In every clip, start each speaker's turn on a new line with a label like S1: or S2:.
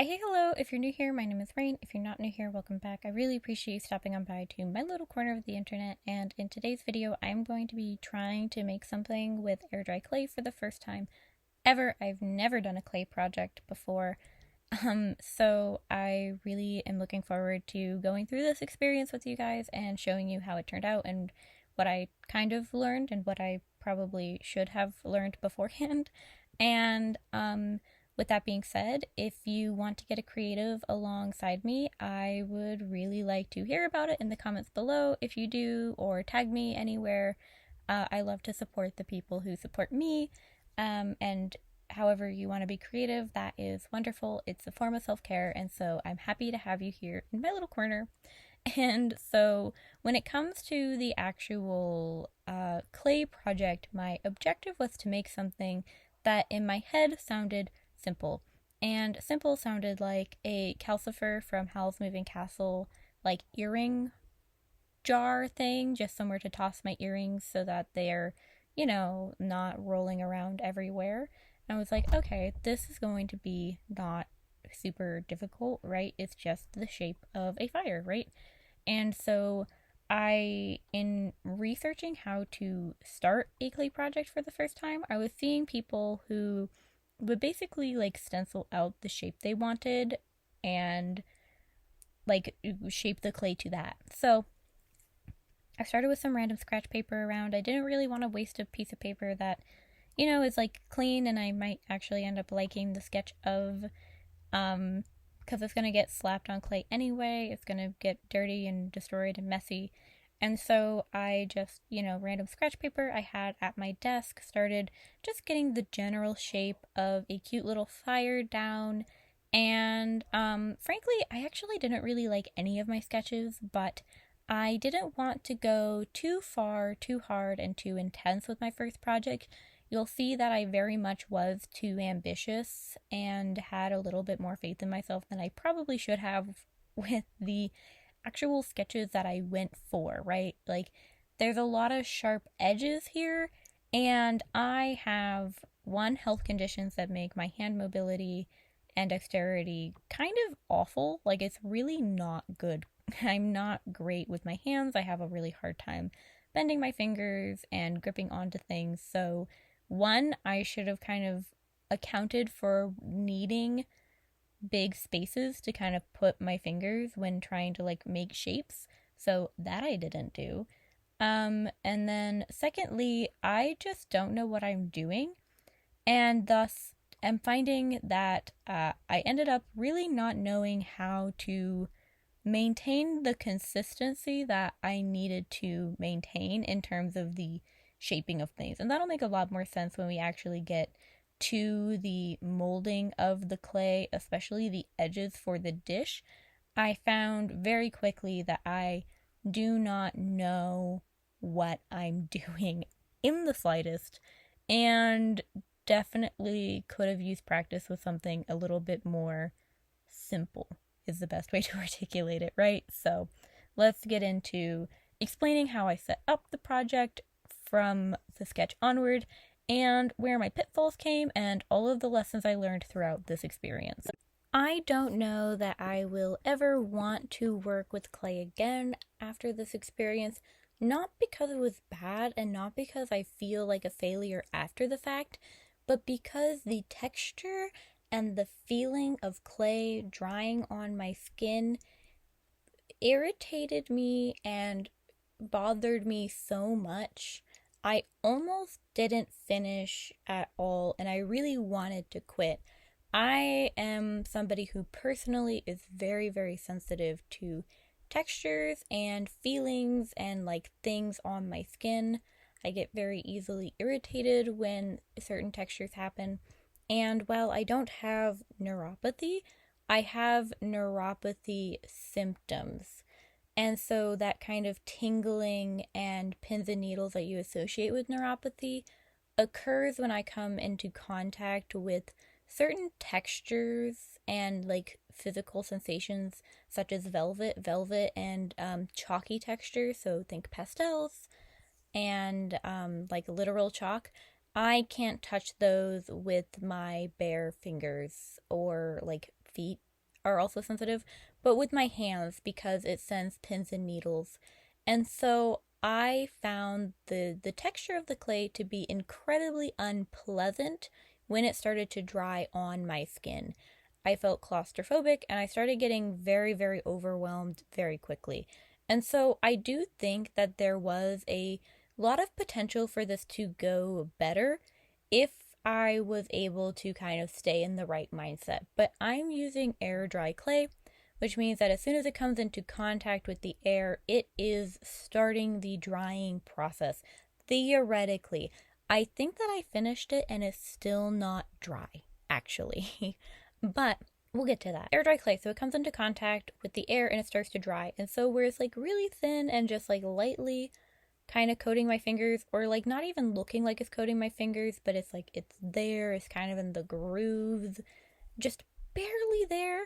S1: Hey, hello. If you're new here, my name is Rain. If you're not new here, welcome back. I really appreciate you stopping on by to my little corner of the internet. And in today's video, I'm going to be trying to make something with air dry clay for the first time ever. I've never done a clay project before. So I really am looking forward to going through this experience with you guys and showing you how it turned out and what I kind of learned and what I probably should have learned beforehand. And with that being said, if you want to get a creative alongside me, I would really like to hear about it in the comments below if you do, or tag me anywhere. I love to support the people who support me, and however you want to be creative, that is wonderful. It's a form of self-care, and so I'm happy to have you here in my little corner. And so when it comes to the actual clay project, my objective was to make something that in my head sounded simple. And simple sounded like a Calcifer from Howl's Moving Castle, like earring jar thing, just somewhere to toss my earrings so that they're, not rolling around everywhere. And I was like, okay, this is going to be not super difficult, right? It's just the shape of a fire, right? And so in researching how to start a clay project for the first time, I was seeing people who would basically like stencil out the shape they wanted and like shape the clay to that. So I started with some random scratch paper around. I didn't really want to waste a piece of paper that, is like clean and I might actually end up liking the sketch of, because it's going to get slapped on clay anyway. It's going to get dirty and destroyed and messy. And so I just, random scratch paper I had at my desk, started just getting the general shape of a cute little fire down. And frankly, I actually didn't really like any of my sketches, but I didn't want to go too far, too hard, and too intense with my first project. You'll see that I very much was too ambitious and had a little bit more faith in myself than I probably should have with the actual sketches that I went for, right? Like, there's a lot of sharp edges here, and I have health conditions that make my hand mobility and dexterity kind of awful. Like, it's really not good. I'm not great with my hands. I have a really hard time bending my fingers and gripping onto things. So, I should have kind of accounted for needing big spaces to kind of put my fingers when trying to like make shapes. So that I didn't do. And then secondly, I just don't know what I'm doing. And thus am finding that I ended up really not knowing how to maintain the consistency that I needed to maintain in terms of the shaping of things. And that'll make a lot more sense when we actually get to the molding of the clay, especially the edges for the dish. I found very quickly that I do not know what I'm doing in the slightest, and definitely could have used practice with something a little bit more simple, is the best way to articulate it, right? So let's get into explaining how I set up the project from the sketch onward, and where my pitfalls came, and all of the lessons I learned throughout this experience. I don't know that I will ever want to work with clay again after this experience, not because it was bad and not because I feel like a failure after the fact, but because the texture and the feeling of clay drying on my skin irritated me and bothered me so much. I almost didn't finish at all, and I really wanted to quit. I am somebody who personally is very, very sensitive to textures and feelings and like things on my skin. I get very easily irritated when certain textures happen. And while I don't have neuropathy, I have neuropathy symptoms. And so that kind of tingling and pins and needles that you associate with neuropathy occurs when I come into contact with certain textures and like physical sensations such as velvet, and chalky textures. So think pastels and like literal chalk. I can't touch those with my bare fingers or like feet are also sensitive, but with my hands because it sends pins and needles. And so I found the texture of the clay to be incredibly unpleasant when it started to dry on my skin. I felt claustrophobic and I started getting very, very overwhelmed very quickly. And so I do think that there was a lot of potential for this to go better if I was able to kind of stay in the right mindset. But I'm using air dry clay, which means that as soon as it comes into contact with the air, it is starting the drying process. Theoretically, I think that I finished it and it's still not dry, actually. But we'll get to that. Air dry clay, so it comes into contact with the air and it starts to dry. And so where it's like really thin and just like lightly kind of coating my fingers, or like not even looking like it's coating my fingers, but it's like it's there, it's kind of in the grooves, just barely there.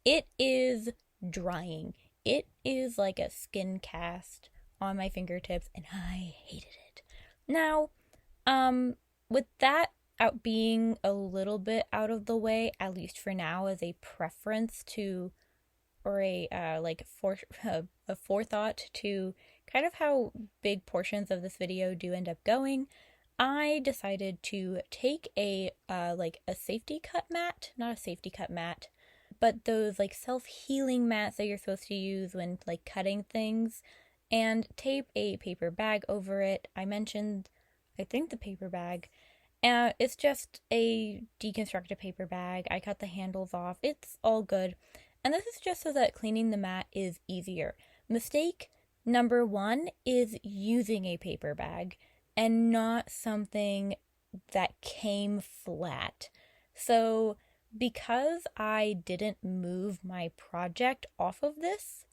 S1: It is drying. It is like a skin cast on my fingertips, and I hated it. Now, with that out being a little bit out of the way, at least for now, as a preference to, or a forethought to kind of how big portions of this video do end up going, I decided to take a safety cut mat, not a safety cut mat, but those like self-healing mats that you're supposed to use when like cutting things, and tape a paper bag over it. I think the paper bag. It's just a deconstructed paper bag. I cut the handles off. It's all good. And this is just so that cleaning the mat is easier. Mistake number one is using a paper bag and not something that came flat. So because I didn't move my project off of this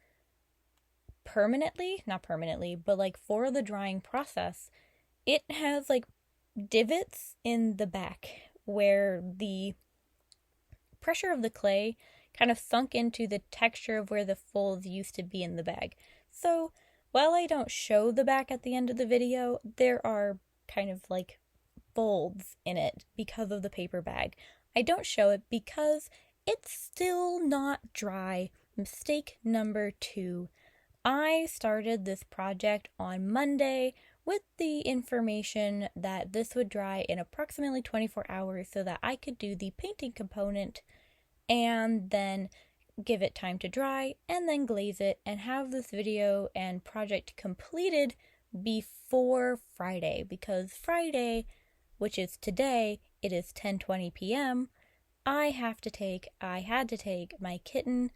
S1: not permanently, but like for the drying process, it has like divots in the back where the pressure of the clay kind of sunk into the texture of where the folds used to be in the bag. So while I don't show the back at the end of the video, there are kind of like folds in it because of the paper bag. I don't show it because it's still not dry. Mistake number 2. I started this project on Monday with the information that this would dry in approximately 24 hours so that I could do the painting component and then give it time to dry and then glaze it and have this video and project completed before Friday, because Friday, which is today, it is 10:20 p.m. I had to take my kitten,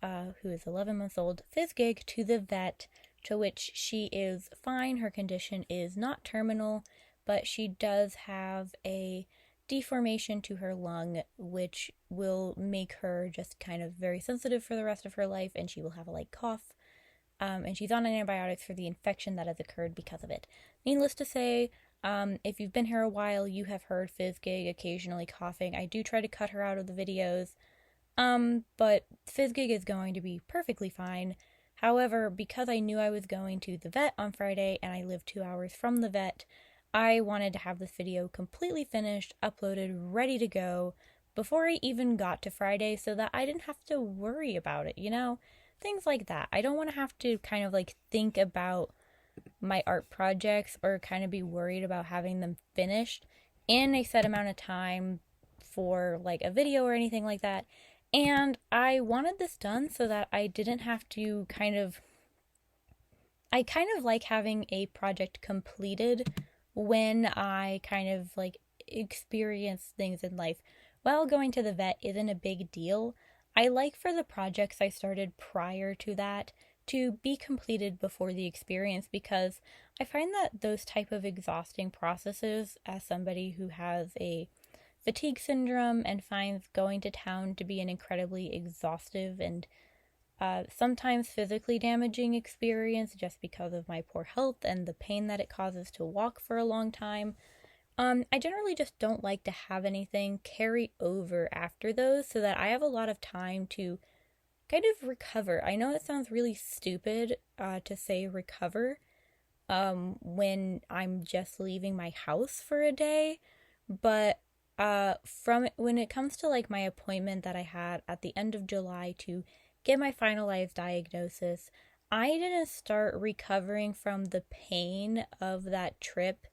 S1: who is 11 months old, Fizgig, to the vet, to which she is fine. Her condition is not terminal, but she does have a deformation to her lung, which will make her just kind of very sensitive for the rest of her life, and she will have a light cough. And she's on antibiotics for the infection that has occurred because of it. Needless to say, if you've been here a while, you have heard Fizgig occasionally coughing. I do try to cut her out of the videos, but Fizgig is going to be perfectly fine. However, because I knew I was going to the vet on Friday and I live 2 hours from the vet, I wanted to have this video completely finished, uploaded, ready to go before I even got to Friday so that I didn't have to worry about it, Things like that. I don't want to have to kind of like think about my art projects or kind of be worried about having them finished in a set amount of time for like a video or anything like that. And I wanted this done so that I didn't have to I kind of like having a project completed when I kind of like experience things in life. While going to the vet isn't a big deal, I like for the projects I started prior to that to be completed before the experience, because I find that those type of exhausting processes, as somebody who has a fatigue syndrome and finds going to town to be an incredibly exhaustive and sometimes physically damaging experience just because of my poor health and the pain that it causes to walk for a long time, I generally just don't like to have anything carry over after those, so that I have a lot of time to kind of recover. I know it sounds really stupid to say recover when I'm just leaving my house for a day, but from when it comes to like my appointment that I had at the end of July to get my finalized diagnosis, I didn't start recovering from the pain of that trip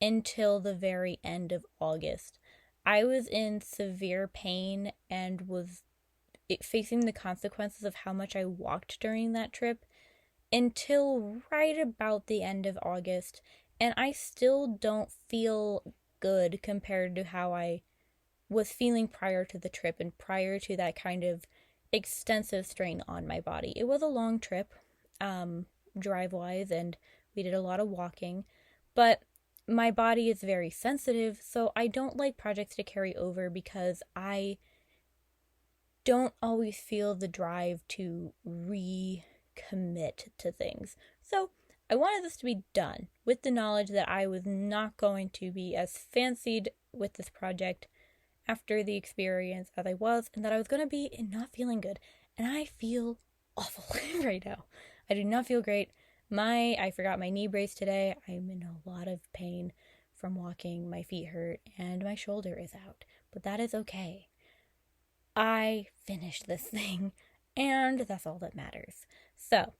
S1: until the very end of August. I was in severe pain and was facing the consequences of how much I walked during that trip until right about the end of August, and I still don't feel good compared to how I was feeling prior to the trip and prior to that kind of extensive strain on my body. It was a long trip, drive-wise, and we did a lot of walking, but my body is very sensitive, so I don't like projects to carry over because I don't always feel the drive to recommit to things. So I wanted this to be done with the knowledge that I was not going to be as fancied with this project after the experience as I was, and that I was going to be not feeling good. And I feel awful right now. I do not feel great. I forgot my knee brace today. I'm in a lot of pain from walking. My feet hurt and my shoulder is out, but that is okay. I finished this thing, and that's all that matters. So,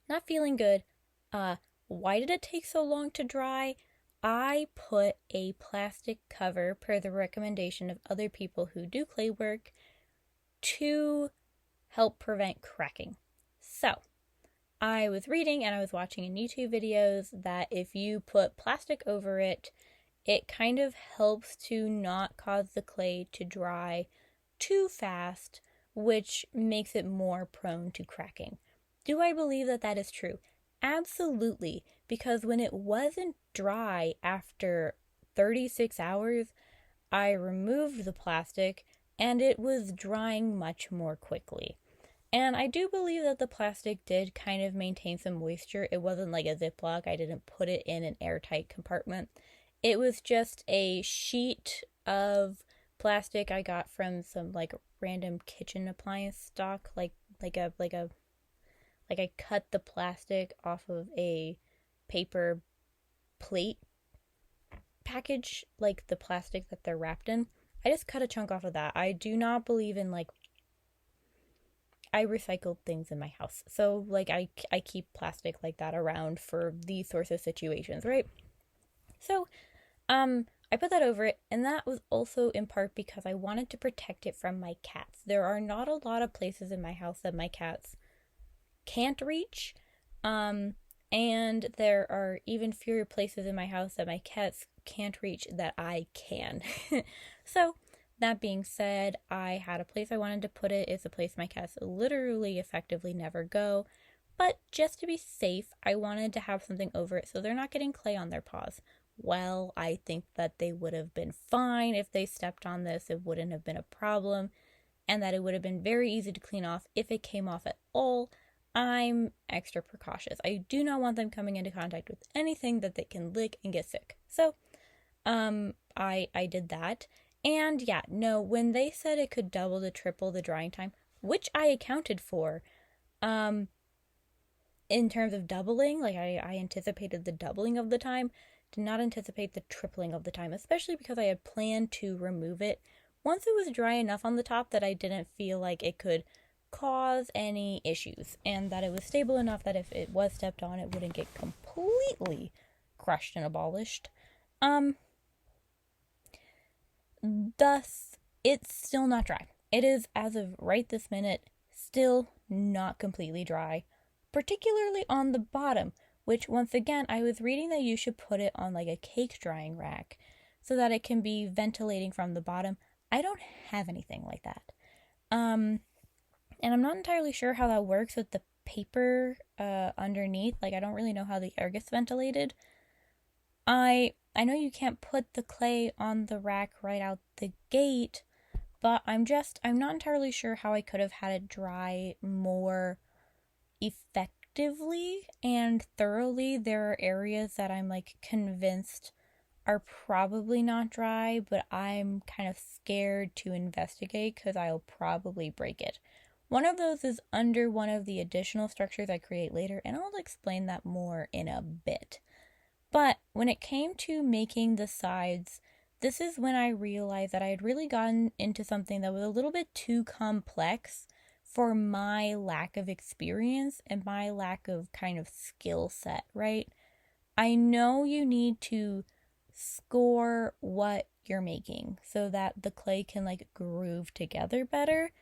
S1: not feeling good. Why did it take so long to dry? I put a plastic cover per the recommendation of other people who do clay work to help prevent cracking. So, I was reading and I was watching in YouTube videos that if you put plastic over it, it kind of helps to not cause the clay to dry too fast, which makes it more prone to cracking. Do I believe that that is true? Absolutely, because when it wasn't dry after 36 hours, I removed the plastic and it was drying much more quickly. And I do believe that the plastic did kind of maintain some moisture. It wasn't like a Ziploc. I didn't put it in an airtight compartment. It was just a sheet of plastic I got from some like random kitchen appliance stock, like I cut the plastic off of a paper plate package, like the plastic that they're wrapped in. I just cut a chunk off of that. I do not believe in I recycled things in my house. So I keep plastic like that around for these sorts of situations, right? So I put that over it, and that was also in part because I wanted to protect it from my cats. There are not a lot of places in my house that my cats can't reach, and there are even fewer places in my house that my cats can't reach that I can. So, that being said, I had a place I wanted to put it. It's a place my cats literally effectively never go, but just to be safe, I wanted to have something over it so they're not getting clay on their paws. Well, I think that they would have been fine if they stepped on this. It wouldn't have been a problem, and that it would have been very easy to clean off if it came off at all. I'm extra precautious. I do not want them coming into contact with anything that they can lick and get sick. So, I did that. And yeah, no, when they said it could double to triple the drying time, which I accounted for, in terms of doubling, I anticipated the doubling of the time, did not anticipate the tripling of the time, especially because I had planned to remove it once it was dry enough on the top that I didn't feel like it could cause any issues, and that it was stable enough that if it was stepped on, it wouldn't get completely crushed and abolished. Thus, it's still not dry. It is, as of right this minute, still not completely dry, particularly on the bottom, which, once again, I was reading that you should put it on a cake drying rack so that it can be ventilating from the bottom. I don't have anything like that. And I'm not entirely sure how that works with the paper underneath. I don't really know how the air gets ventilated. I know you can't put the clay on the rack right out the gate, but I'm not entirely sure how I could have had it dry more effectively and thoroughly. There are areas that I'm convinced are probably not dry, but I'm kind of scared to investigate because I'll probably break it. One of those is under one of the additional structures I create later, and I'll explain that more in a bit. But when it came to making the sides this is when I realized that I had really gotten into something that was a little bit too complex for my lack of experience and my lack of kind of skill set, right? I know you need to score what you're making so that the clay can like groove together better.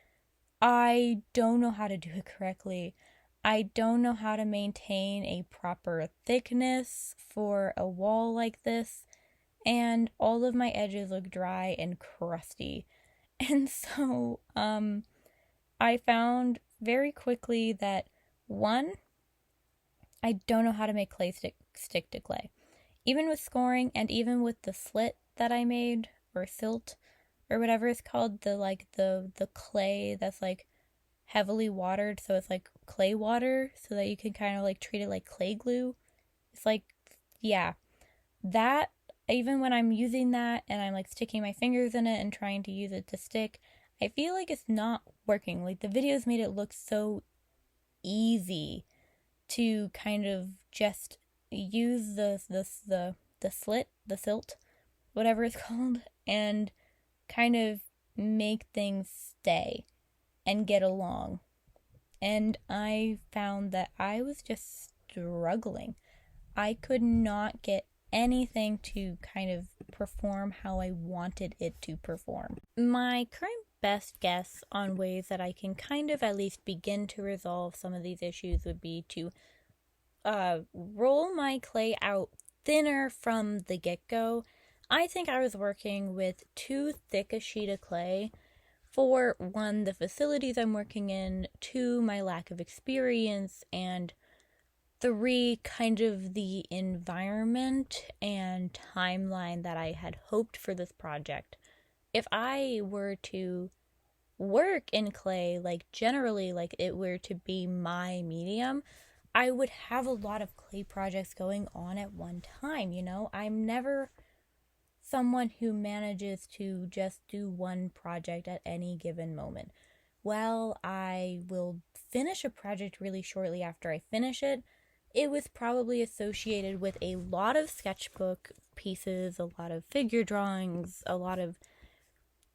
S1: I don't know how to do it correctly. I don't know how to maintain a proper thickness for a wall like this, and all of my edges look dry and crusty. And so, I found very quickly that one, I don't know how to make clay stick to clay. Even with scoring and even with the slit that I made, or silt, or whatever it's called, the clay that's like heavily watered, so it's like clay water, so that you can kind of like treat it like clay glue. It's like, yeah, that, even when I'm using that and I'm like sticking my fingers in it and trying to use it to stick, I feel like it's not working. Like the videos made it look so easy to kind of just use the slit, the silt, whatever it's called, and kind of make things stay and get along. And I found that I was just struggling. I could not get anything to kind of perform how I wanted it to perform. My current best guess on ways that I can kind of at least begin to resolve some of these issues would be to roll my clay out thinner from the get-go. I think I was working with too thick a sheet of clay for, one, the facilities I'm working in, two, my lack of experience, and three, kind of the environment and timeline that I had hoped for this project. If I were to work in clay, like generally, like it were to be my medium, I would have a lot of clay projects going on at one time, you know? I'm never someone who manages to just do one project at any given moment. Well, I will finish a project really shortly after I finish it. It was probably associated with a lot of sketchbook pieces, a lot of figure drawings, a lot of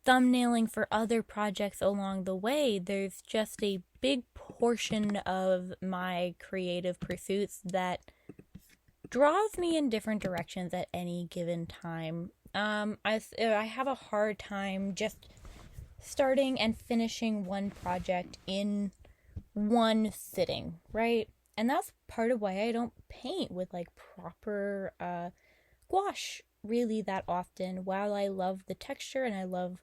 S1: thumbnailing for other projects along the way. There's just a big portion of my creative pursuits that draws me in different directions at any given time. I have a hard time just starting and finishing one project in one sitting, right? And that's part of why I don't paint with like proper gouache really that often. While I love the texture and I love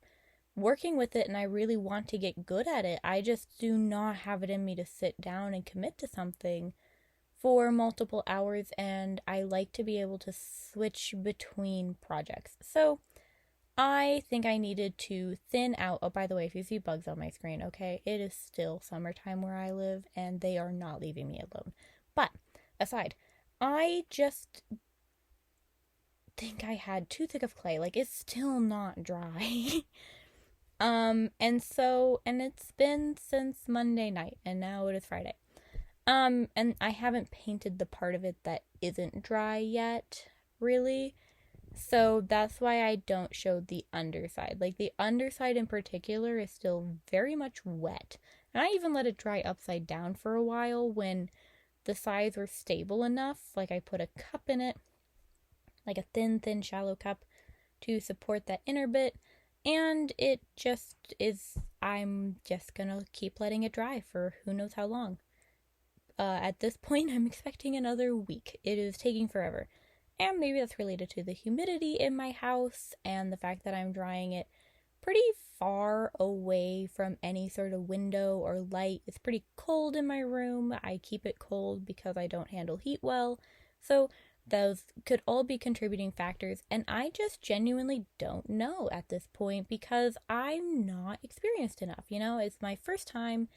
S1: working with it and I really want to get good at it, I just do not have it in me to sit down and commit to something for multiple hours, and I like to be able to switch between projects. So I think I needed to thin out. Oh, by the way, if you see bugs on my screen, okay, it is still summertime where I live and they are not leaving me alone. But aside, I just think I had too thick of clay. Like, it's still not dry. And it's been since Monday night, and now it is Friday. And I haven't painted the part of it that isn't dry yet, really. So that's why I don't show the underside. Like, the underside in particular is still very much wet. And I even let it dry upside down for a while when the sides were stable enough. Like, I put a cup in it, like a thin, shallow cup to support that inner bit. And it just is, I'm just gonna keep letting it dry for who knows how long. At this point, I'm expecting another week. It is taking forever. And maybe that's related to the humidity in my house and the fact that I'm drying it pretty far away from any sort of window or light. It's pretty cold in my room. I keep it cold because I don't handle heat well. So those could all be contributing factors. And I just genuinely don't know at this point because I'm not experienced enough. You know, it's my first time.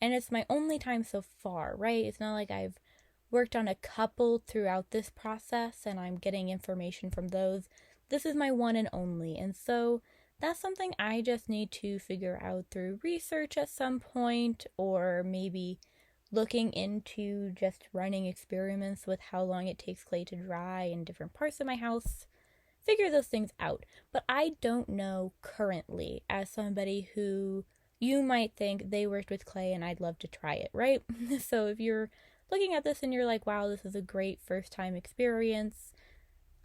S1: And it's my only time so far, right? It's not like I've worked on a couple throughout this process and I'm getting information from those. This is my one and only. And so that's something I just need to figure out through research at some point, or maybe looking into just running experiments with how long it takes clay to dry in different parts of my house. figure those things out. But I don't know currently, as somebody who you might think they worked with clay and I'd love to try it, right? So if you're looking at this and you're like, wow, this is a great first time experience,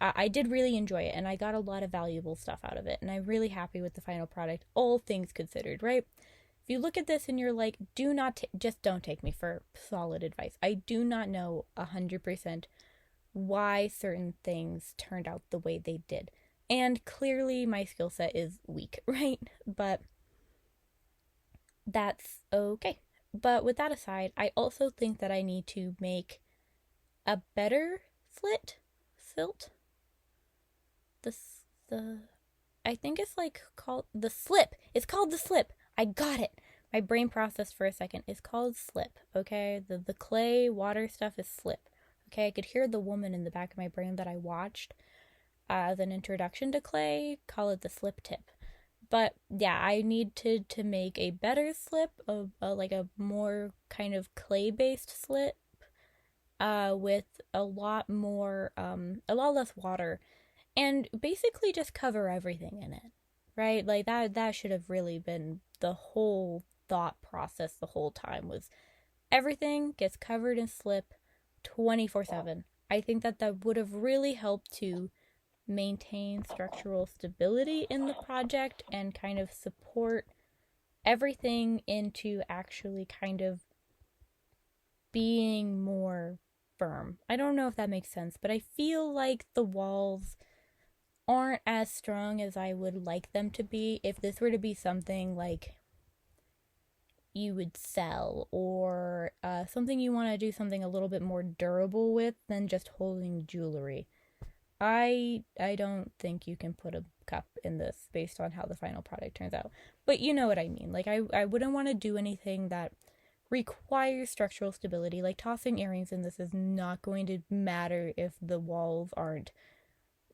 S1: I did really enjoy it and I got a lot of valuable stuff out of it and I'm really happy with the final product, all things considered, right? If you look at this and you're like, just don't take me for solid advice. I do not know 100% why certain things turned out the way they did. And clearly my skill set is weak, right? But that's okay. But with that aside, I also think that I need to make a better silt. I think it's like called the slip. It's called the slip. I got it. My brain processed for a second. It's called slip, okay? The clay water stuff is slip, okay? I could hear the woman in the back of my brain that I watched as an introduction to clay call it the slip tip. But yeah, I need to make a better slip, like a more kind of clay-based slip, with a lot less water, and basically just cover everything in it, right? Like that should have really been the whole thought process the whole time, was everything gets covered in slip 24/7. I think that would have really helped to maintain structural stability in the project and kind of support everything into actually kind of being more firm. I don't know if that makes sense, but I feel like the walls aren't as strong as I would like them to be if this were to be something like you would sell, or something you want to do something a little bit more durable with than just holding jewelry. I don't think you can put a cup in this based on how the final product turns out. But you know what I mean. Like, I wouldn't want to do anything that requires structural stability. Like, tossing earrings in this is not going to matter if the walls aren't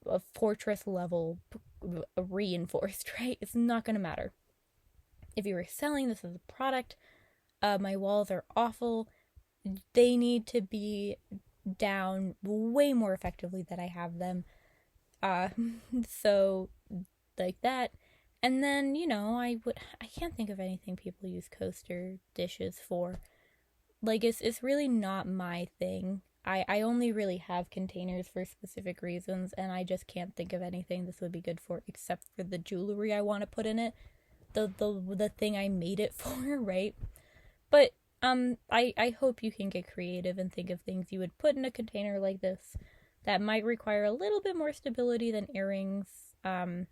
S1: a fortress level reinforced, right? It's not going to matter. If you were selling this as a product, my walls are awful. They need to be down way more effectively than I have them. So like that. And then, I can't think of anything people use coaster dishes for. Like, it's really not my thing. I only really have containers for specific reasons, and I just can't think of anything this would be good for except for the jewelry I want to put in it. The thing I made it for, right? But I hope you can get creative and think of things you would put in a container like this that might require a little bit more stability than earrings. You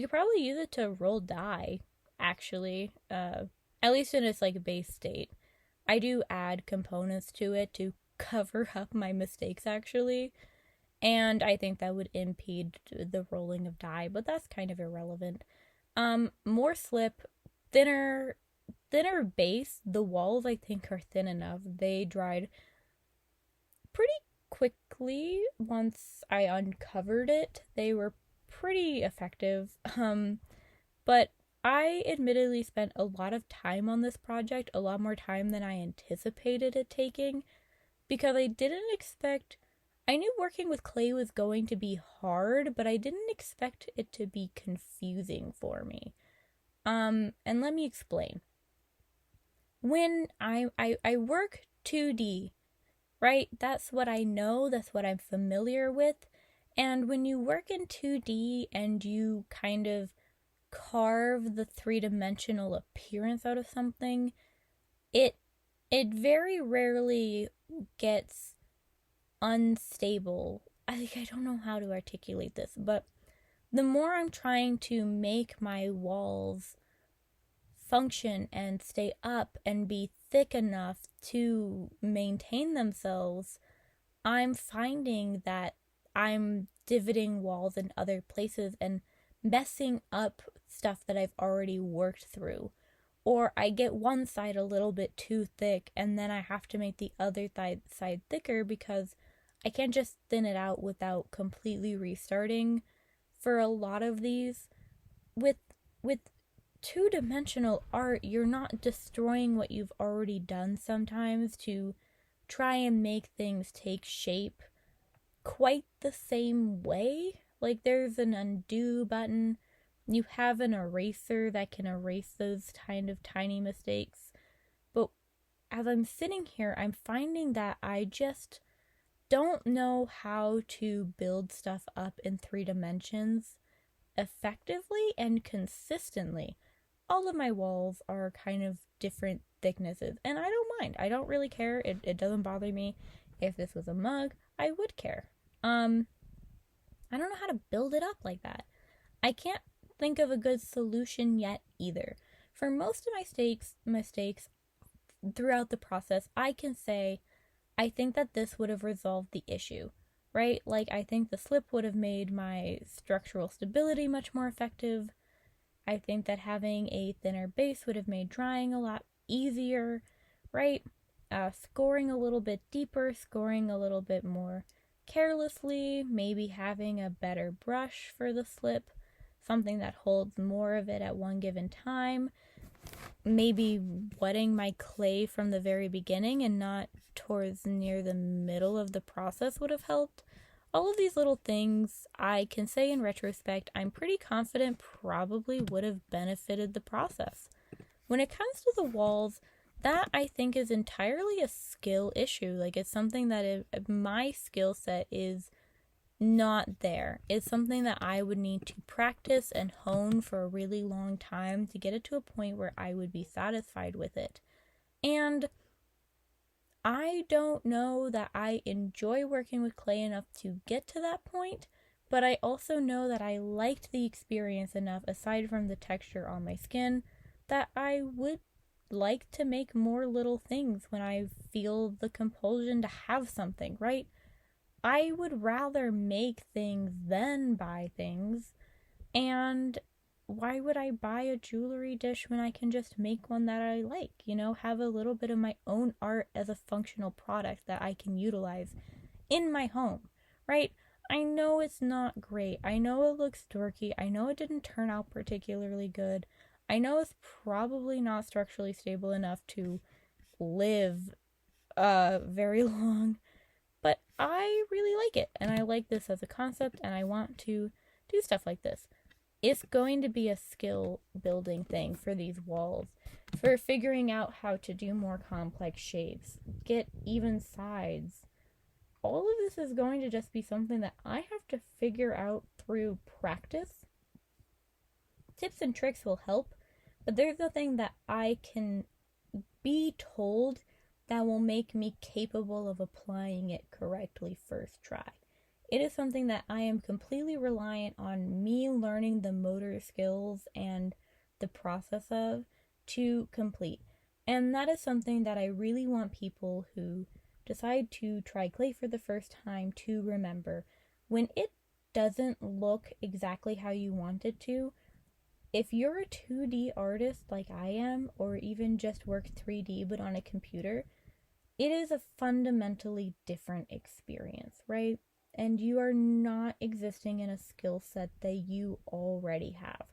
S1: could probably use it to roll dye, actually, at least in its like base state. I do add components to it to cover up my mistakes, actually, and I think that would impede the rolling of dye, but that's kind of irrelevant. More slip, thinner base. The walls, I think, are thin enough. They dried pretty quickly once I uncovered it. They were pretty effective. But I admittedly spent a lot of time on this project, a lot more time than I anticipated it taking, because I knew working with clay was going to be hard, but I didn't expect it to be confusing for me. And let me explain. When I work 2D, right? That's what I know, that's what I'm familiar with. And when you work in 2D and you kind of carve the three-dimensional appearance out of something, it very rarely gets unstable. I don't know how to articulate this, but the more I'm trying to make my walls function and stay up and be thick enough to maintain themselves, I'm finding that I'm divoting walls in other places and messing up stuff that I've already worked through. Or I get one side a little bit too thick and then I have to make the other side thicker because I can't just thin it out without completely restarting. For a lot of these, with two-dimensional art, you're not destroying what you've already done sometimes to try and make things take shape quite the same way, Like, there's an undo button. You have an eraser that can erase those kind of tiny mistakes. But as I'm sitting here, I'm finding that I just don't know how to build stuff up in 3 dimensions effectively and consistently. All of my walls are kind of different thicknesses, and I don't mind. I don't really care. It doesn't bother me. If this was a mug, I would care. I don't know how to build it up like that. I can't think of a good solution yet either. For most of my mistakes throughout the process, I can say, I think that this would have resolved the issue, right? Like, I think the slip would have made my structural stability much more effective. I think that having a thinner base would have made drying a lot easier, right? Scoring a little bit deeper, scoring a little bit more carelessly, maybe having a better brush for the slip, something that holds more of it at one given time, maybe wetting my clay from the very beginning and not towards near the middle of the process would have helped. All of these little things, I can say in retrospect, I'm pretty confident probably would have benefited the process. When it comes to the walls, that I think is entirely a skill issue. Like, it's something that my skill set is not there. It's something that I would need to practice and hone for a really long time to get it to a point where I would be satisfied with it. And I don't know that I enjoy working with clay enough to get to that point, but I also know that I liked the experience enough, aside from the texture on my skin, that I would like to make more little things when I feel the compulsion to have something, right? I would rather make things than buy things, and why would I buy a jewelry dish when I can just make one that I like, have a little bit of my own art as a functional product that I can utilize in my home, right? I know it's not great. I know it looks dorky. I know it didn't turn out particularly good. I know it's probably not structurally stable enough to live very long, but I really like it, and I like this as a concept, and I want to do stuff like this. It's going to be a skill building thing for these walls, for figuring out how to do more complex shapes, get even sides. All of this is going to just be something that I have to figure out through practice. Tips and tricks will help, but there's nothing that I can be told that will make me capable of applying it correctly first try. It is something that I am completely reliant on me learning the motor skills and the process of to complete. And that is something that I really want people who decide to try clay for the first time to remember. When it doesn't look exactly how you want it to, if you're a 2D artist like I am, or even just work 3D but on a computer, it is a fundamentally different experience, right? And you are not existing in a skill set that you already have.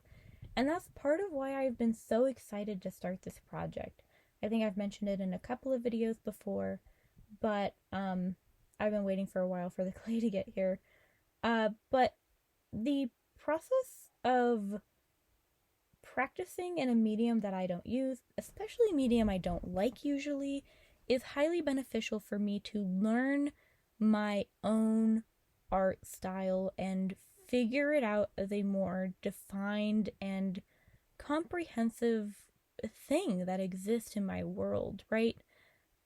S1: And that's part of why I've been so excited to start this project. I think I've mentioned it in a couple of videos before, but I've been waiting for a while for the clay to get here. But the process of practicing in a medium that I don't use, especially a medium I don't like usually, is highly beneficial for me to learn my own art style and figure it out as a more defined and comprehensive thing that exists in my world, right?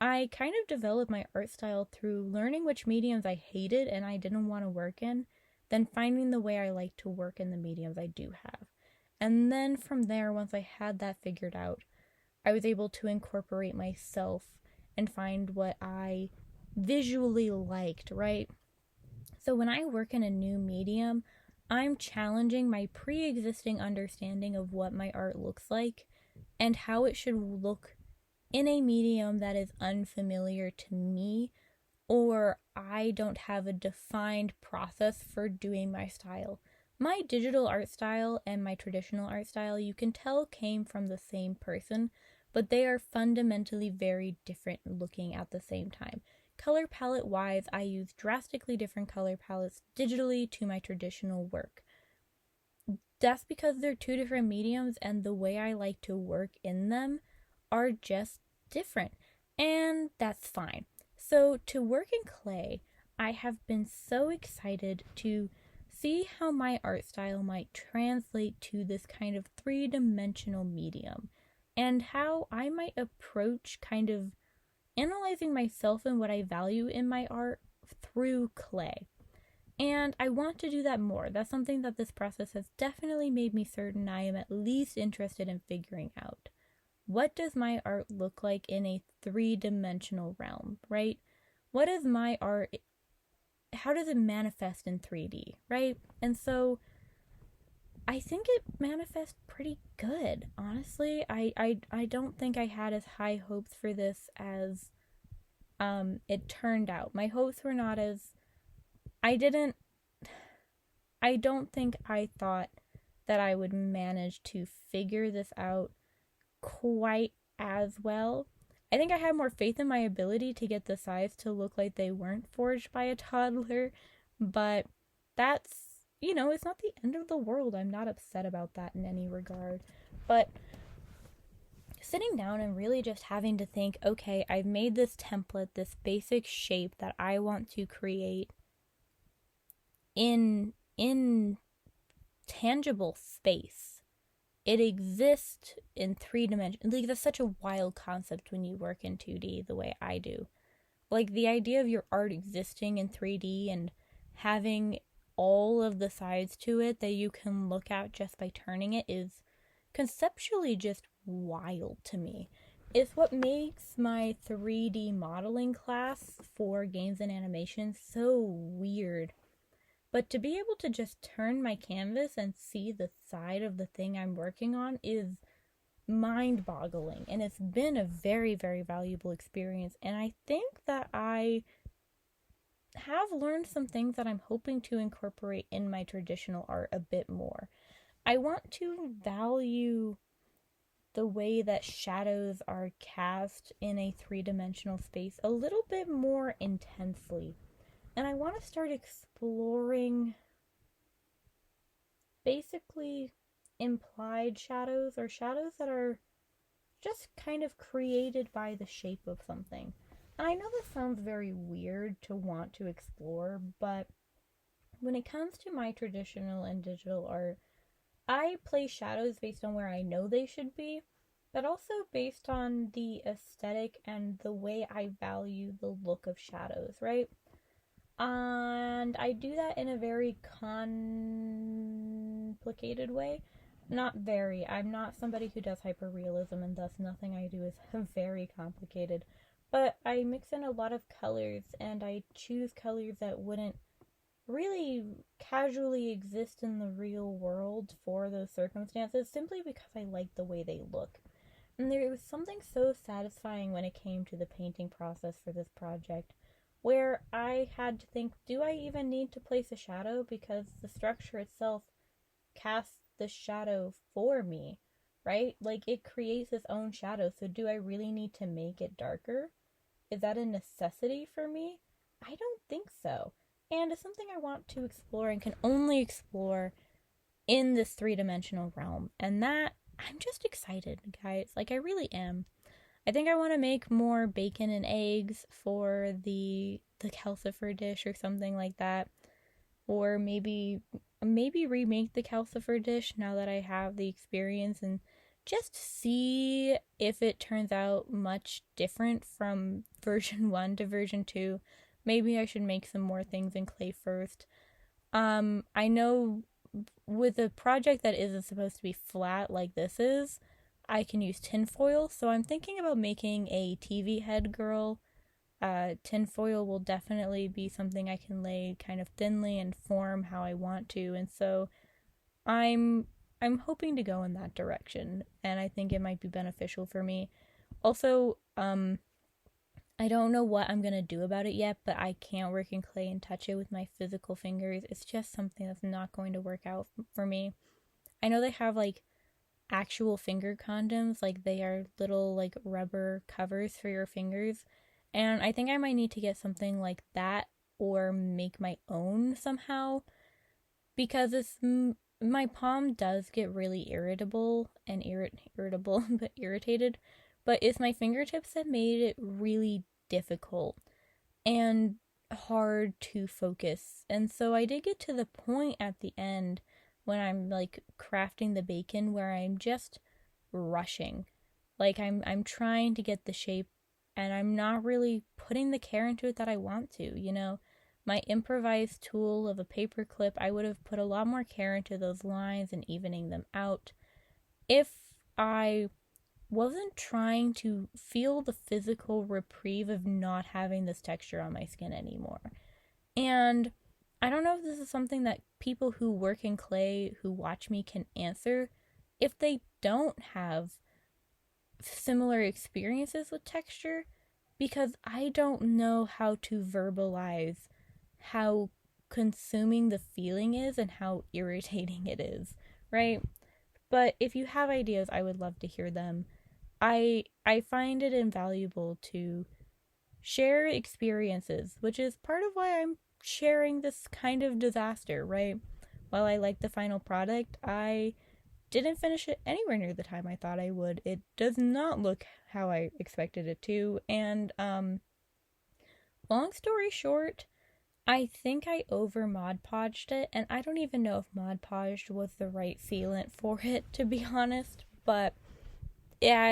S1: I kind of developed my art style through learning which mediums I hated and I didn't want to work in, then finding the way I like to work in the mediums I do have. And then from there, once I had that figured out, I was able to incorporate myself and find what I visually liked, right? So when I work in a new medium, I'm challenging my pre-existing understanding of what my art looks like and how it should look in a medium that is unfamiliar to me, or I don't have a defined process for doing my style. My digital art style and my traditional art style, you can tell, came from the same person, but they are fundamentally very different looking at the same time. color palette wise, I use drastically different color palettes digitally to my traditional work. That's because they're two different mediums, and the way I like to work in them are just different, and that's fine. So to work in clay, I have been so excited to see how my art style might translate to this kind of three-dimensional medium, and how I might approach kind of analyzing myself and what I value in my art through clay. And I want to do that more. That's something that this process has definitely made me certain I am at least interested in figuring out. What does my art look like in a three-dimensional realm, right? What is my art, how does it manifest in 3D, right? And so I think it manifests pretty good, honestly. I don't think I had as high hopes for this as it turned out. My hopes were not as I don't think I thought that I would manage to figure this out quite as well. I think I had more faith in my ability to get the sides to look like they weren't forged by a toddler, but that's, it's not the end of the world. I'm not upset about that in any regard. But sitting down and really just having to think, okay, I've made this template, this basic shape that I want to create in tangible space. It exists in 3 dimensions. Like, that's such a wild concept when you work in 2D the way I do. Like, the idea of your art existing in 3D and having all of the sides to it that you can look at just by turning it is conceptually just wild to me. It's what makes my 3D modeling class for games and animation so weird. But to be able to just turn my canvas and see the side of the thing I'm working on is mind-boggling. And it's been a very, very valuable experience. And I think that I have learned some things that I'm hoping to incorporate in my traditional art a bit more. I want to value the way that shadows are cast in a three-dimensional space a little bit more intensely. And I want to start exploring basically implied shadows, or shadows that are just kind of created by the shape of something. And I know this sounds very weird to want to explore, but when it comes to my traditional and digital art, I place shadows based on where I know they should be, but also based on the aesthetic and the way I value the look of shadows, right? And I do that in a very complicated way. Not very. I'm not somebody who does hyperrealism, and thus nothing I do is very complicated. But I mix in a lot of colors, and I choose colors that wouldn't really casually exist in the real world for those circumstances, simply because I like the way they look. And there was something so satisfying when it came to the painting process for this project, where I had to think, do I even need to place a shadow? Because the structure itself casts the shadow for me, right? Like, it creates its own shadow, so do I really need to make it darker? Is that a necessity for me? I don't think so. And it's something I want to explore and can only explore in this three-dimensional realm. And that, I'm just excited, guys. Like, I really am. I think I want to make more bacon and eggs for the Calcifer dish or something like that. Or maybe remake the Calcifer dish now that I have the experience, and just see if it turns out much different from version 1 to version 2. Maybe I should make some more things in clay first. I know with a project that isn't supposed to be flat like this is, I can use tinfoil, so I'm thinking about making a TV head girl. Tinfoil will definitely be something I can lay kind of thinly and form how I want to, and so I'm hoping to go in that direction, and I think it might be beneficial for me. Also, I don't know what I'm gonna do about it yet, but I can't work in clay and touch it with my physical fingers. It's just something that's not going to work out for me. I know they have, like, actual finger condoms, like they are little, like, rubber covers for your fingers, And I think I might need to get something like that or make my own somehow, because my palm does get really irritable and irritable but irritated, but it's my fingertips that made it really difficult and hard to focus. And so I did get to the point at the end when I'm like crafting the bacon where I'm just rushing. Like I'm trying to get the shape and I'm not really putting the care into it that I want to, you know. My improvised tool of a paper clip, I would have put a lot more care into those lines and evening them out if I wasn't trying to feel the physical reprieve of not having this texture on my skin anymore. And I don't know if this is something that people who work in clay who watch me can answer if they don't have similar experiences with texture, because I don't know how to verbalize how consuming the feeling is and how irritating it is, right? But if you have ideas, I would love to hear them. I find it invaluable to share experiences, which is part of why I'm sharing this kind of disaster, right? While I like the final product, I didn't finish it anywhere near the time I thought I would. It does not look how I expected it to, and long story short, I think I over Mod Podged it, and I don't even know if Mod Podged was the right sealant for it, to be honest, but yeah,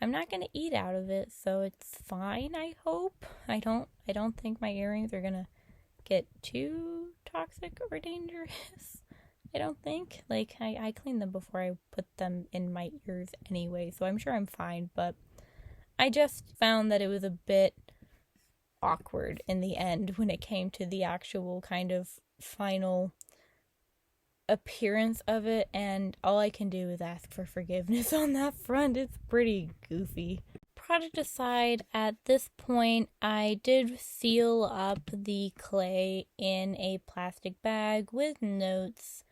S1: I'm not gonna eat out of it, so it's fine, I hope. I don't think my earrings are gonna get too toxic or dangerous. I don't think. Like, I cleaned them before I put them in my ears anyway, so I'm sure I'm fine, but I just found that it was a bit awkward in the end when it came to the actual kind of final appearance of it, and all I can do is ask for forgiveness on that front. It's pretty goofy. Product aside, at this point, I did seal up the clay in a plastic bag with notes,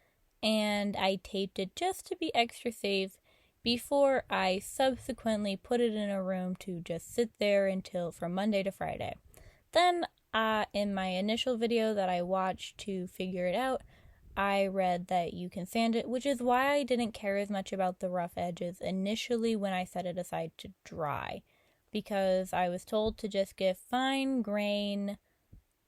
S1: and I taped it just to be extra safe before I subsequently put it in a room to just sit there until from Monday to Friday. Then, in my initial video that I watched to figure it out, I read that you can sand it, which is why I didn't care as much about the rough edges initially when I set it aside to dry, because I was told to just get fine grain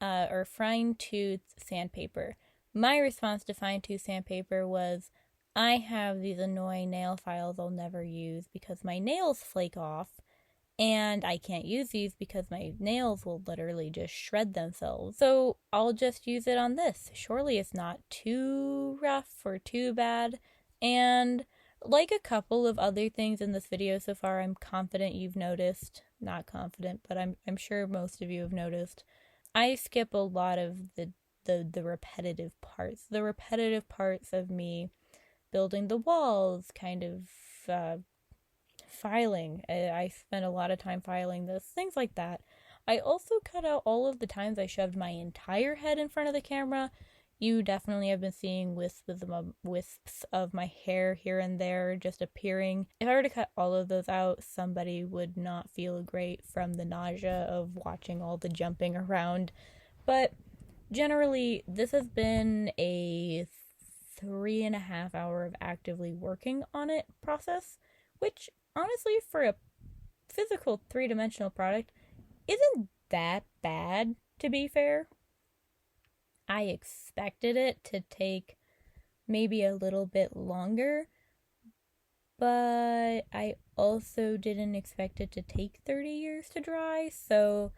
S1: or fine tooth sandpaper. My response to fine tooth sandpaper was, I have these annoying nail files I'll never use because my nails flake off, and I can't use these because my nails will literally just shred themselves. So I'll just use it on this. Surely it's not too rough or too bad. And like a couple of other things in this video so far, I'm confident you've noticed. Not confident, but I'm sure most of you have noticed. I skip a lot of the repetitive parts. The repetitive parts of me building the walls, kind of filing. I spent a lot of time filing this, things like that. I also cut out all of the times I shoved my entire head in front of the camera. You definitely have been seeing wisps of my hair here and there just appearing. If I were to cut all of those out, somebody would not feel great from the nausea of watching all the jumping around. But generally, this has been a 3.5 hour of actively working on it process, which honestly, for a physical 3-dimensional product, isn't that bad, to be fair. I expected it to take maybe a little bit longer, but I also didn't expect it to take 30 years to dry, so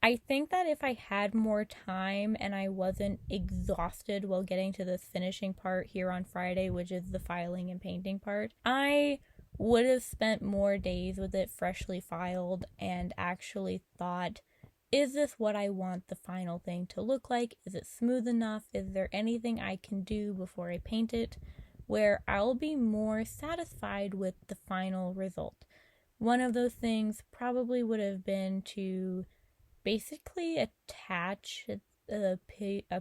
S1: I think that if I had more time and I wasn't exhausted while getting to this finishing part here on Friday, which is the filing and painting part, I would have spent more days with it freshly filed and actually thought, is this what I want the final thing to look like? Is it smooth enough? Is there anything I can do before I paint it where I'll be more satisfied with the final result? One of those things probably would have been to basically attach a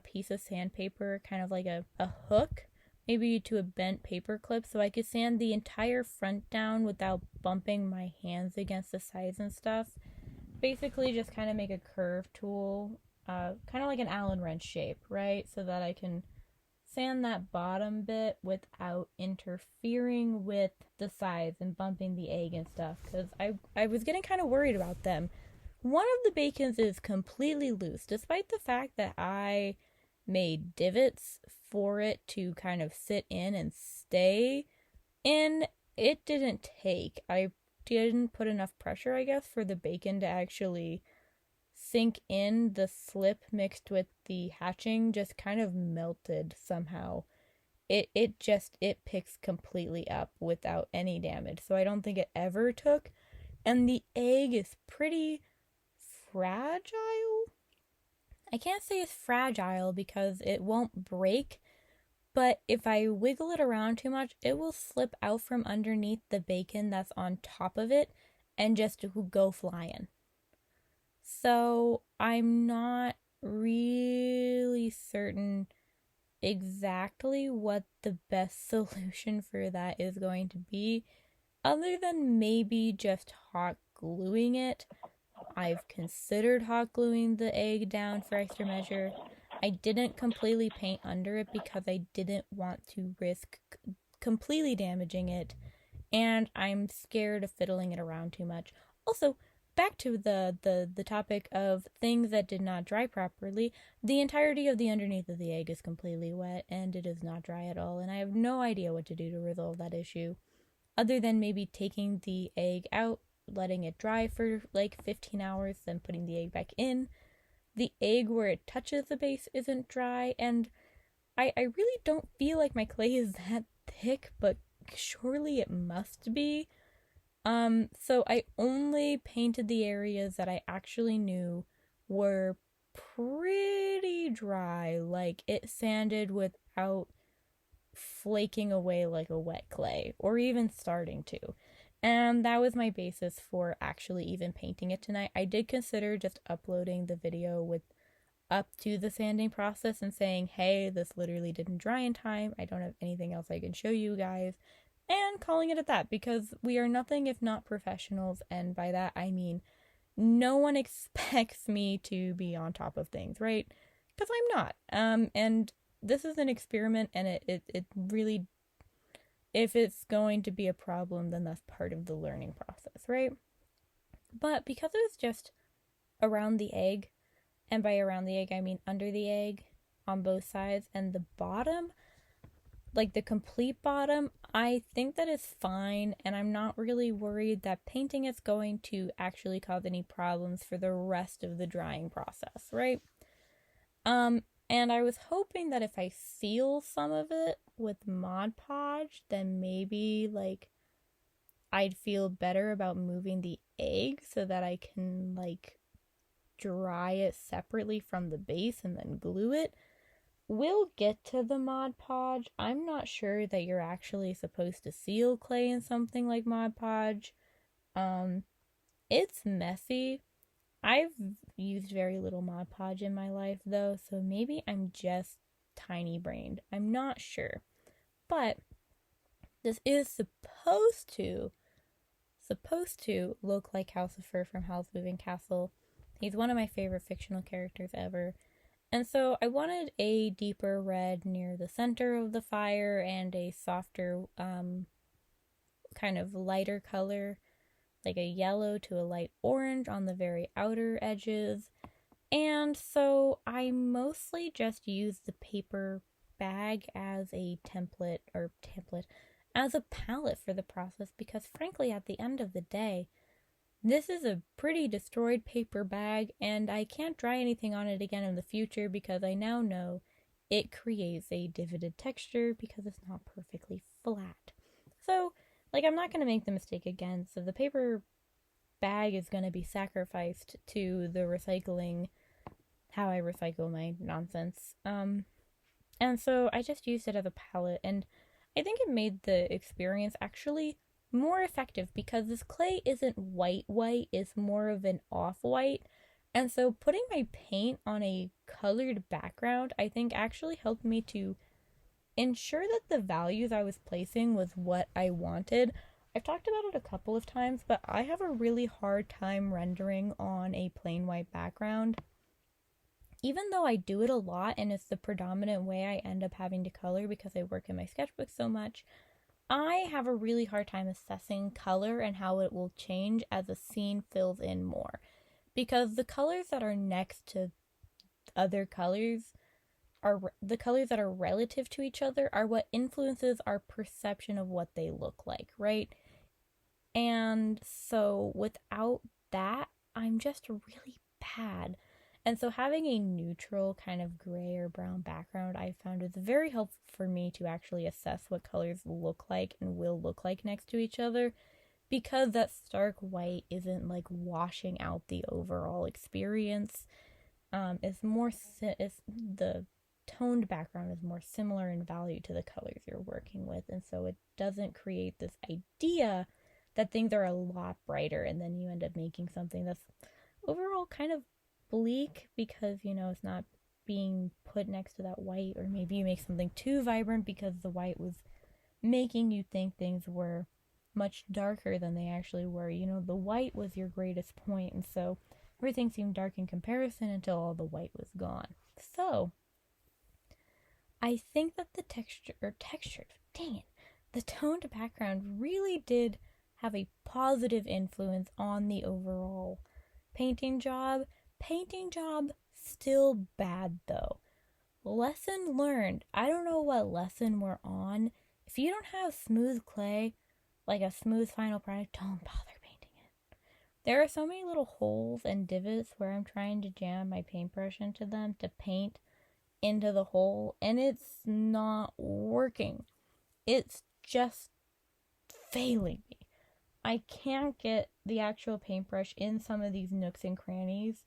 S1: piece of sandpaper, kind of like a hook, maybe to a bent paper clip, so I could sand the entire front down without bumping my hands against the sides and stuff. basically just kind of make a curve tool, kind of like an Allen wrench shape, right? So that I can sand that bottom bit without interfering with the sides and bumping the egg and stuff, because I was getting kind of worried about them. One of the bacons is completely loose, despite the fact that I made divots for it to kind of sit in and stay in. It didn't take. I didn't put enough pressure, I guess, for the bacon to actually sink in. The slip mixed with the hatching just kind of melted somehow. It picks completely up without any damage, so I don't think it ever took. And the egg is pretty fragile. I can't say it's fragile because it won't break, but if I wiggle it around too much, it will slip out from underneath the bacon that's on top of it and just go flying. So I'm not really certain exactly what the best solution for that is going to be, other than maybe just hot gluing it. I've considered hot gluing the egg down for extra measure. I didn't completely paint under it because I didn't want to risk completely damaging it, and I'm scared of fiddling it around too much. Also, back to the topic of things that did not dry properly, the entirety of the underneath of the egg is completely wet, and it is not dry at all, and I have no idea what to do to resolve that issue, other than maybe taking the egg out, letting it dry for like 15 hours, then putting the egg back in. The egg where it touches the base isn't dry, and I really don't feel like my clay is that thick, but surely it must be. So I only painted the areas that I actually knew were pretty dry, like it sanded without flaking away like a wet clay, or even starting to. And that was my basis for actually even painting it tonight. I did consider just uploading the video with up to the sanding process and saying, hey, this literally didn't dry in time, I don't have anything else I can show you guys, and calling it at that, because we are nothing if not professionals, and by that I mean no one expects me to be on top of things, right? Because I'm not. And this is an experiment, and it really, if it's going to be a problem, then that's part of the learning process, right? But because it was just around the egg, and by around the egg I mean under the egg on both sides, and the bottom, like the complete bottom, I think that is fine, and I'm not really worried that painting is going to actually cause any problems for the rest of the drying process, right? And I was hoping that if I seal some of it with Mod Podge, then maybe, like, I'd feel better about moving the egg so that I can, like, dry it separately from the base and then glue it. We'll get to the Mod Podge. I'm not sure that you're actually supposed to seal clay in something like Mod Podge. It's messy. I've used very little Mod Podge in my life, though, so maybe I'm just tiny-brained. I'm not sure. But this is supposed to look like Calcifer from Howl's Moving Castle. He's one of my favorite fictional characters ever. And so I wanted a deeper red near the center of the fire and a softer, kind of lighter color, like a yellow to a light orange on the very outer edges. And so I mostly just used the paper bag as a template, as a palette for the process, because frankly, at the end of the day, this is a pretty destroyed paper bag, and I can't dry anything on it again in the future because I now know it creates a divoted texture because it's not perfectly flat. So, like, I'm not going to make the mistake again, so the paper bag is going to be sacrificed to the recycling, how I recycle my nonsense. And so I just used it as a palette, and I think it made the experience actually more effective because this clay isn't white, it's more of an off-white. And so putting my paint on a colored background, I think actually helped me to ensure that the values I was placing was what I wanted. I've talked about it a couple of times, but I have a really hard time rendering on a plain white background. Even though I do it a lot and it's the predominant way I end up having to color because I work in my sketchbook so much, I have a really hard time assessing color and how it will change as a scene fills in more. Because the colors that are next to other colors are the colors that are relative to each other are what influences our perception of what they look like, right? And so without that, I'm just really bad. And so having a neutral kind of gray or brown background I found is very helpful for me to actually assess what colors look like and will look like next to each other, because that stark white isn't like washing out the overall experience. The toned background is more similar in value to the colors you're working with, and so it doesn't create this idea that things are a lot brighter, and then you end up making something that's overall kind of bleak because, it's not being put next to that white, or maybe you make something too vibrant because the white was making you think things were much darker than they actually were. The white was your greatest point, and so everything seemed dark in comparison until all the white was gone. So, I think that the the toned background really did have a positive influence on the overall painting job. Painting job, still bad though. Lesson learned. I don't know what lesson we're on. If you don't have smooth clay, like a smooth final product, don't bother painting it. There are so many little holes and divots where I'm trying to jam my paintbrush into them to paint into the hole, and it's not working. It's just failing me. I can't get the actual paintbrush in some of these nooks and crannies,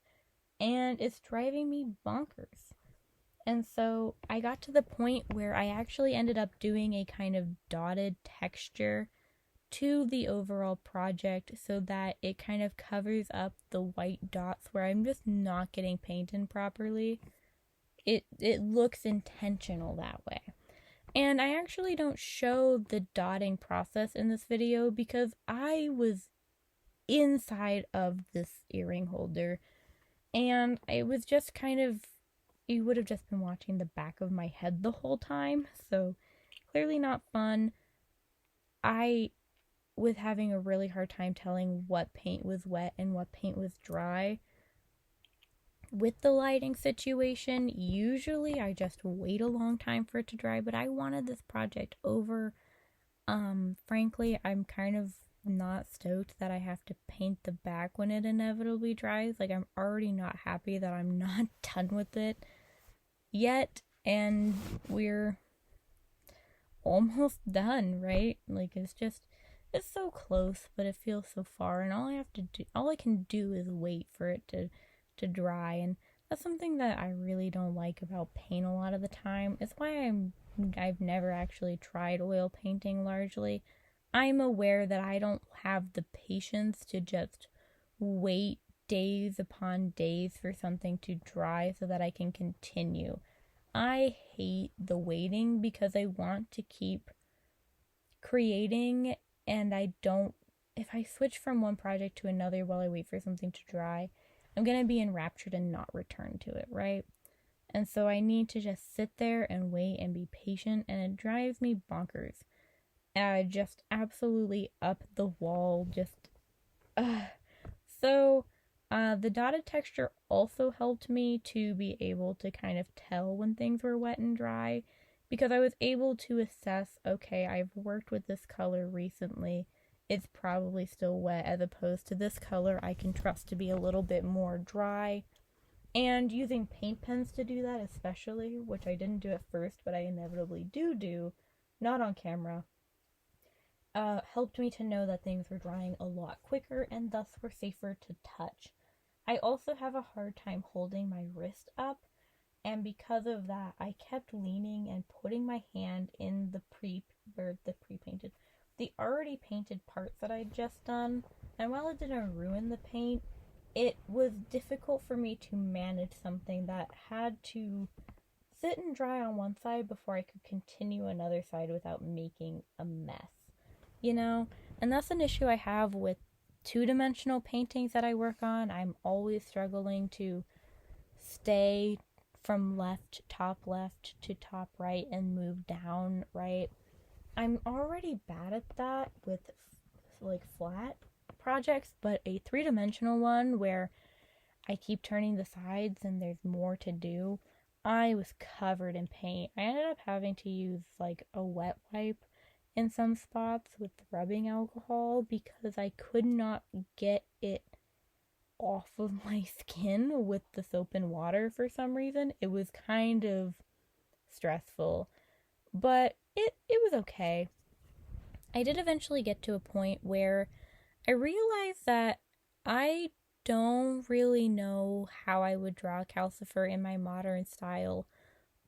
S1: and it's driving me bonkers. And so I got to the point where I actually ended up doing a kind of dotted texture to the overall project so that it kind of covers up the white dots where I'm just not getting paint in properly. It looks intentional that way. And I actually don't show the dotting process in this video because I was inside of this earring holder, and it was just kind of, you would have just been watching the back of my head the whole time, so clearly not fun. I was having a really hard time telling what paint was wet and what paint was dry. With the lighting situation, usually I just wait a long time for it to dry, but I wanted this project over. Frankly, I'm kind of not stoked that I have to paint the back when it inevitably dries. Like, I'm already not happy that I'm not done with it yet, and we're almost done, right? Like, it's so close, but it feels so far, and all I can do is wait for it to dry, and that's something that I really don't like about paint a lot of the time. It's why I've never actually tried oil painting largely. I'm aware that I don't have the patience to just wait days upon days for something to dry so that I can continue. I hate the waiting because I want to keep creating, and if I switch from one project to another while I wait for something to dry, I'm going to be enraptured and not return to it, right? And so I need to just sit there and wait and be patient, and it drives me bonkers. Just absolutely up the wall, So, the dotted texture also helped me to be able to kind of tell when things were wet and dry, because I was able to assess, okay, I've worked with this color recently, it's probably still wet, as opposed to this color I can trust to be a little bit more dry. And using paint pens to do that especially, which I didn't do at first, but I inevitably do, not on camera, helped me to know that things were drying a lot quicker and thus were safer to touch. I also have a hard time holding my wrist up, and because of that, I kept leaning and putting my hand in the already painted parts that I'd just done, and while it didn't ruin the paint, it was difficult for me to manage something that had to sit and dry on one side before I could continue another side without making a mess. And that's an issue I have with two-dimensional paintings that I work on. I'm always struggling to stay from top left to top right and move down right. I'm already bad at that with like flat projects, but a three-dimensional one where I keep turning the sides and there's more to do, I was covered in paint. I ended up having to use like a wet wipe in some spots with rubbing alcohol because I could not get it off of my skin with the soap and water for some reason. It was kind of stressful, but it was okay. I did eventually get to a point where I realized that I don't really know how I would draw Calcifer in my modern style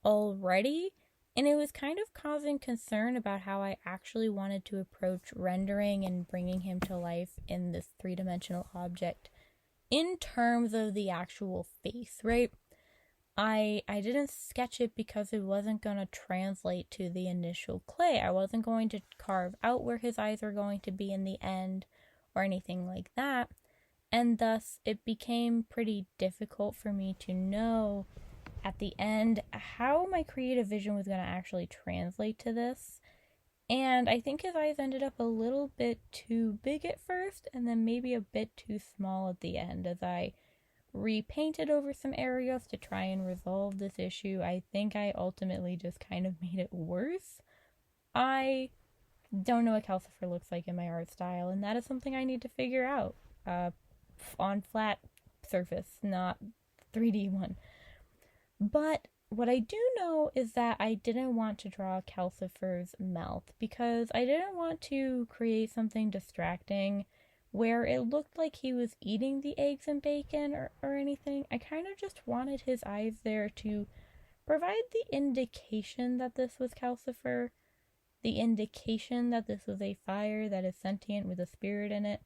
S1: already, and it was kind of causing concern about how I actually wanted to approach rendering and bringing him to life in this three-dimensional object in terms of the actual face, right? I didn't sketch it because it wasn't going to translate to the initial clay. I wasn't going to carve out where his eyes were going to be in the end or anything like that. And thus, it became pretty difficult for me to know at the end how my creative vision was going to actually translate to this. And I think his eyes ended up a little bit too big at first, and then maybe a bit too small at the end as I repainted over some areas to try and resolve this issue. I think I ultimately just kind of made it worse. I don't know what Calcifer looks like in my art style, and that is something I need to figure out on flat surface, not 3D one. But what I do know is that I didn't want to draw Calcifer's mouth because I didn't want to create something distracting where it looked like he was eating the eggs and bacon or anything. I kind of just wanted his eyes there to provide the indication that this was Calcifer, the indication that this was a fire that is sentient with a spirit in it.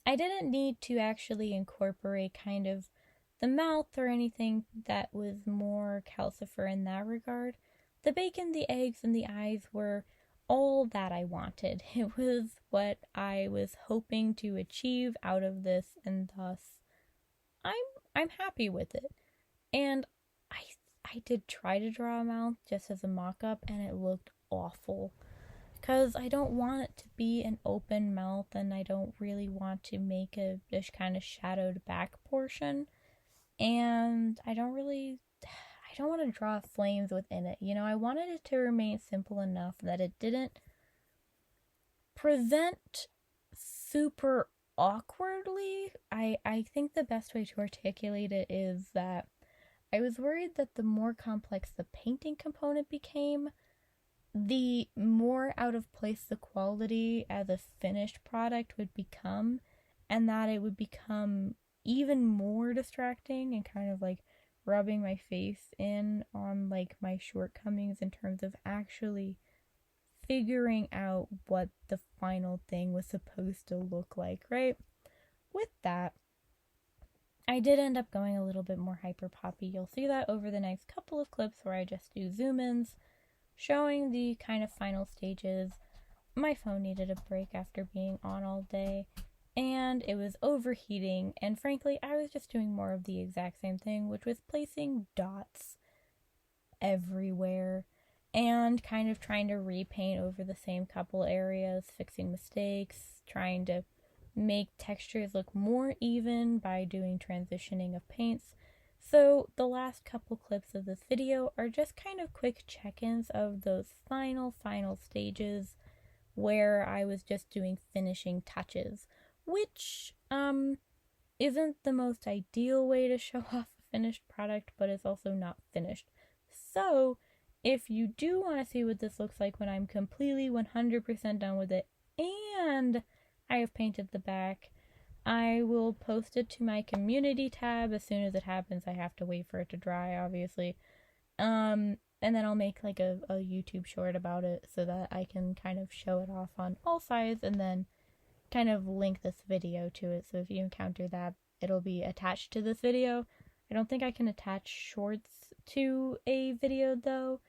S1: I didn't need to actually incorporate kind of the mouth or anything that was more Calcifer in that regard. The bacon, the eggs, and the eyes were all that I wanted. It was what I was hoping to achieve out of this, and thus I'm happy with it. And I did try to draw a mouth just as a mock-up, and it looked awful. Because I don't want it to be an open mouth, and I don't really want to make this kind of shadowed back portion. And I don't want to draw flames within it. You know, I wanted it to remain simple enough that it didn't present super awkwardly. I think the best way to articulate it is that I was worried that the more complex the painting component became, the more out of place the quality as a finished product would become, and that it would become even more distracting and kind of like rubbing my face in on like my shortcomings in terms of actually figuring out what the final thing was supposed to look like, right? With that, I did end up going a little bit more hyper poppy. You'll see that over the next couple of clips where I just do zoom-ins showing the kind of final stages. My phone needed a break after being on all day, and it was overheating, and frankly, I was just doing more of the exact same thing, which was placing dots everywhere and kind of trying to repaint over the same couple areas, fixing mistakes, trying to make textures look more even by doing transitioning of paints. So the last couple clips of this video are just kind of quick check-ins of those final stages where I was just doing finishing touches, which isn't the most ideal way to show off a finished product, but it's also not finished. So if you do want to see what this looks like when I'm completely 100% done with it and I have painted the back, I will post it to my community tab as soon as it happens. I have to wait for it to dry, obviously. And then I'll make like a YouTube short about it so that I can kind of show it off on all sides and then kind of link this video to it. So if you encounter that, it'll be attached to this video. I don't think I can attach shorts to a video though.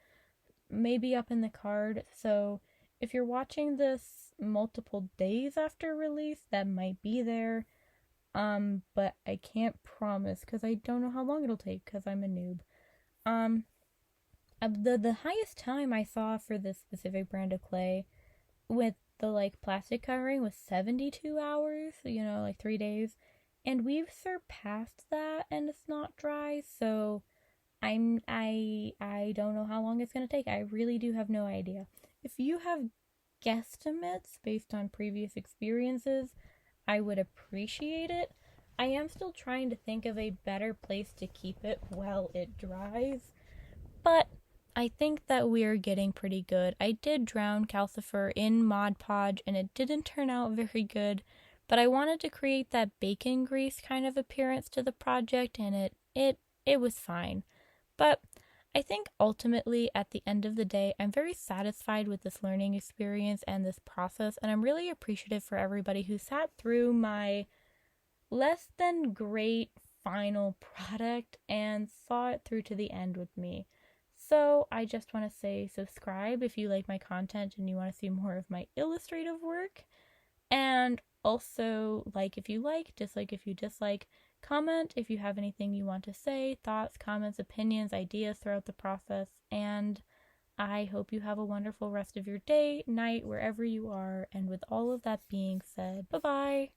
S1: Maybe up in the card. So if you're watching this multiple days after release that might be there. But I can't promise because I don't know how long it'll take because I'm a noob. The highest time I saw for this specific brand of clay with the like plastic covering was 72 hours, like 3 days. And we've surpassed that and it's not dry, so I don't know how long it's gonna take. I really do have no idea. If you have guesstimates based on previous experiences, I would appreciate it. I am still trying to think of a better place to keep it while it dries, but I think that we're getting pretty good. I did drown Calcifer in Mod Podge and it didn't turn out very good, but I wanted to create that bacon grease kind of appearance to the project and it was fine. But I think ultimately at the end of the day, I'm very satisfied with this learning experience and this process, and I'm really appreciative for everybody who sat through my less than great final product and saw it through to the end with me. So I just want to say subscribe if you like my content and you want to see more of my illustrative work. And also like if you like, dislike if you dislike, comment if you have anything you want to say, thoughts, comments, opinions, ideas throughout the process. And I hope you have a wonderful rest of your day, night, wherever you are. And with all of that being said, bye-bye.